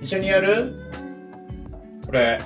一緒にやる？これ。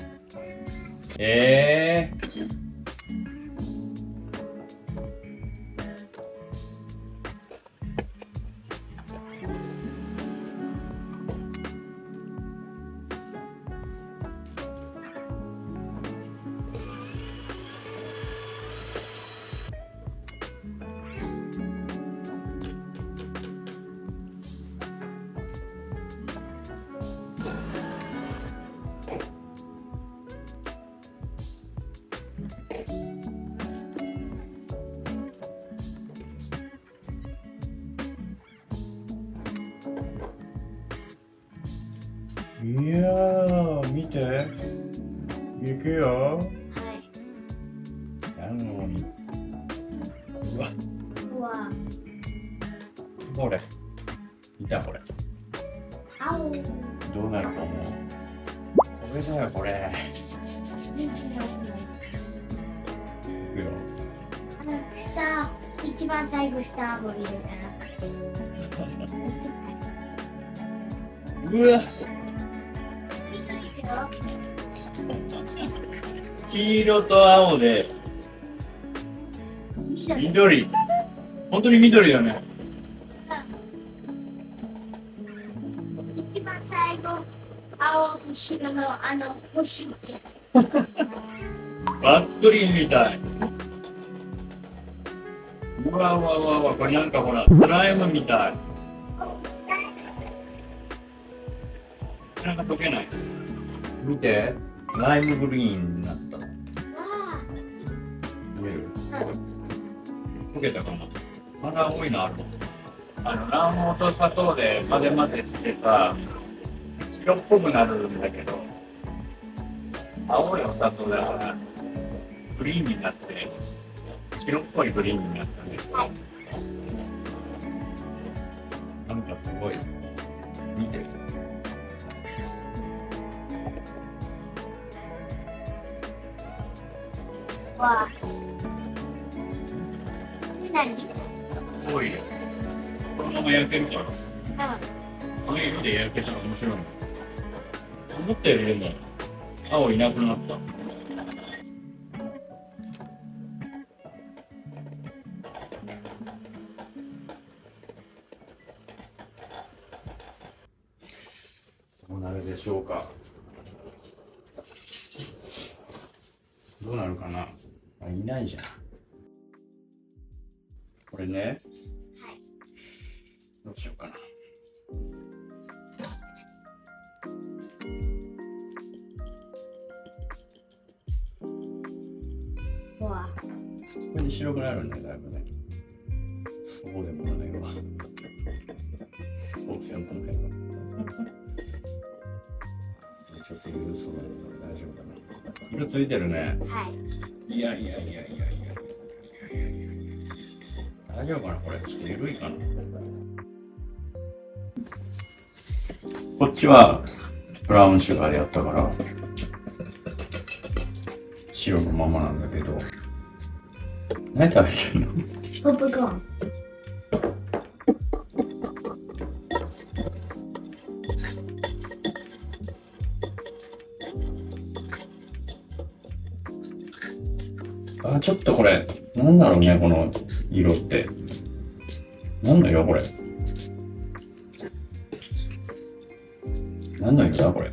いやー、見て。行くよ。はい。なのに。うわ、うわ。これ。見たこれ。青。どうなると思う？これだよ、これ。行くよ。スター、一番最後スターを入れたら。うわ。黄色と青で緑。本当に緑だね。一番最後、青と白の星つけた。バスクリーンみたい。うわうわうわうわ、これなんかほら、スライムみたい。なんか溶けない。見て、ライムグリーンになった。見える？溶けたかな。まだ多いな。卵黄と砂糖で混ぜ混ぜしてさ、白っぽくなるんだけど、青いお砂糖だからグリーンになって、白っぽいグリーンになったね。なんかすごい。見て。わあ。何？多いよ。このまま焼けるから。うん。この色で焼けたら面白いの。思ったよりでも青いなくなった。どうなるでしょうか。どうなるかな。あ、いないじゃん。これね。はい。どうしようかな。わあ。これで白くなるんだよ、だいぶね。そうでもないわ。そうでもないわ。ちょっと許すの大丈夫かな。色ついてるね。はい。いやいやいやいやいやいやいやいや。大丈夫かなこれ。ちょっと緩いかな。こっちはブラウンシュガーでやったから白のままなんだけど。何食べてんの？ポップコーン。あ、ちょっとこれ、なんだろうね、この色って。なんの色これ。何の色だこれ。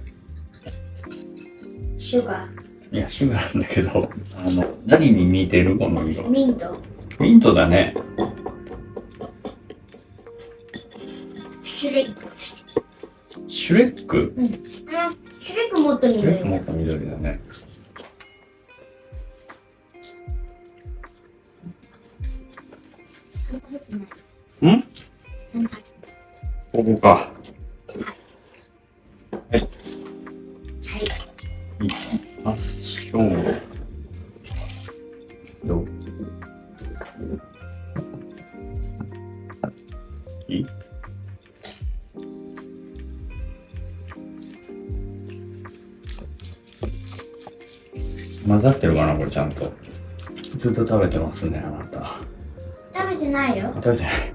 シュガいや、シュガーなんだけど、何に似てるこの色。ー。ミント。ミントだね。シュレック。シュレック？うん。シュレックもっとシュレック緑。もっと緑だね。ん？ここか。はい。はい。いきましょう。混ざってるかなこれちゃんと。ずっと食べてますね、あなた。食べてないよ。食べてない。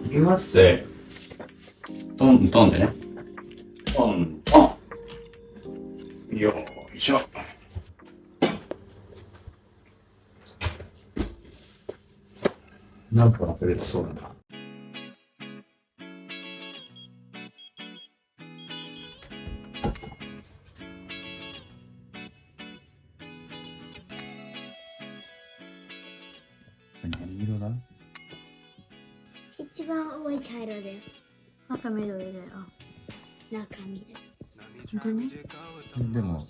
いきますぜ。トントンでね。トントン。よいしょ。何分忘れてそうだな。何色だ？一番多い茶色だよ。赤緑だよ。中緑。本当に？でも、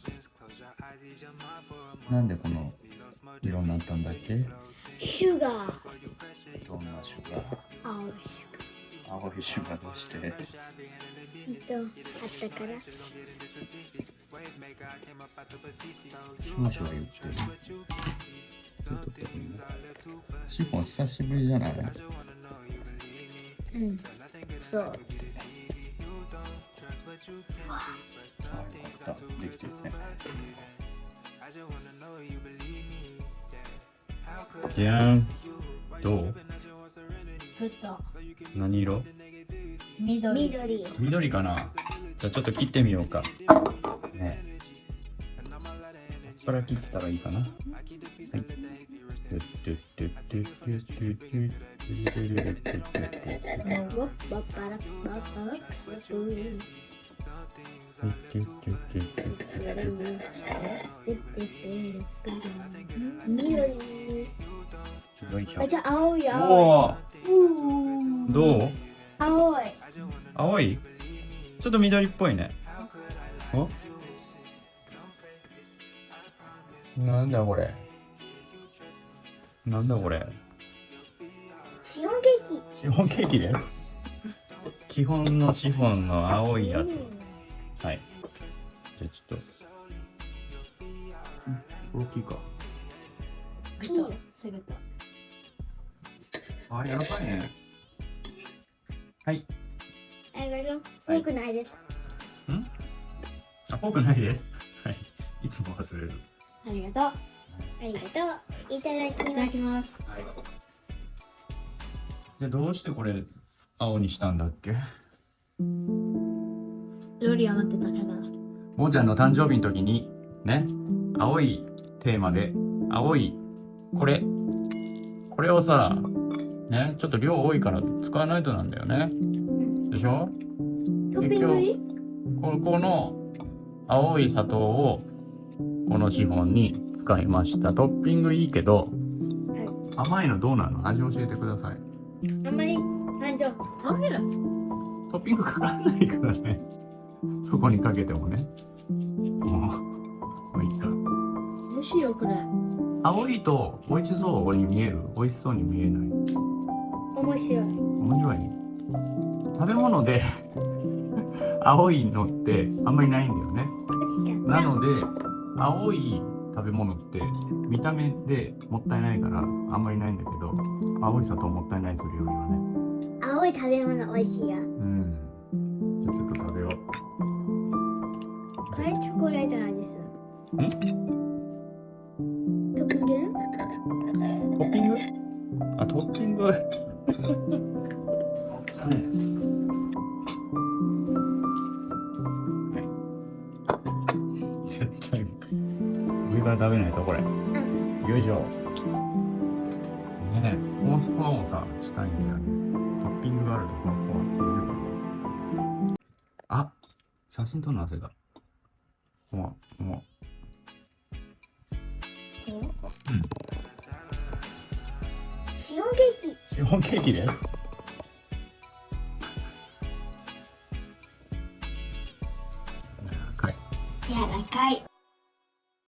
なんでこの色になったんだっけ？シュガー。どんなシュガー？青いシ青いシュガーどうして？ュガー。あったから。しましょう言ってる。シフォン久しぶりじゃない？うん。そう。あ、よかった。できてるね。じゃん。どう？ふっと。何色？緑。緑。緑かな？じゃあちょっと切ってみようか。ね。こっから切ったらいいかな。はい。緑。よいしょ。あ、じゃあ青い青い。おお。どう？青い。青い？ちょっと緑っぽいね。お？なんだこれ。なんだこれ。シフォンケーキ。シフォンケーキです。基本のシフォンの青いやつ。はい。じゃあちょっと。大きいか。いいよ。すぐと。あ、やばいね。はい。ありがとう。フォークないです。あ、フォークないです。はい。いつも忘れる。ありがとう。ありがとう。いただきいたます。だきます。はい。じゃあどうしてこれ青にしたんだっけ？料理余ってたから。もーちゃんの誕生日の時にね、青いテーマで青いこれをさ、ね、ちょっと量多いから使わないとなんだよね。でしょ？トッピングいい？この青い砂糖をこのシフォンに使いました。トッピングいいけど、甘いのどうなの？味教えてください。あんまり感情。あれ？トッピングかかんないからね。そこにかけてもね。もういいか。美味しいよこれ。青いと美味しそうに見える？美味しそうに見えない？面白い。面白い。食べ物で青いのってあんまりないんだよね。なので青い食べ物って見た目でもったいないからあんまりないんだけど、青い砂糖もったいないするよりはね。青い食べ物美味しいよ。うん。じゃあちょっと食べよう。これチョコレートの味する。トッピングいる？トッピング？あ、トッピング。絶対上から食べないとこれ。よいしょ。ねえ、このパンをさしたいんだよね。トッピングがあるとこのパン入れるかな。あ、写真撮るの忘れた。シフォンケーキ。シフォンケーキです。柔らかい。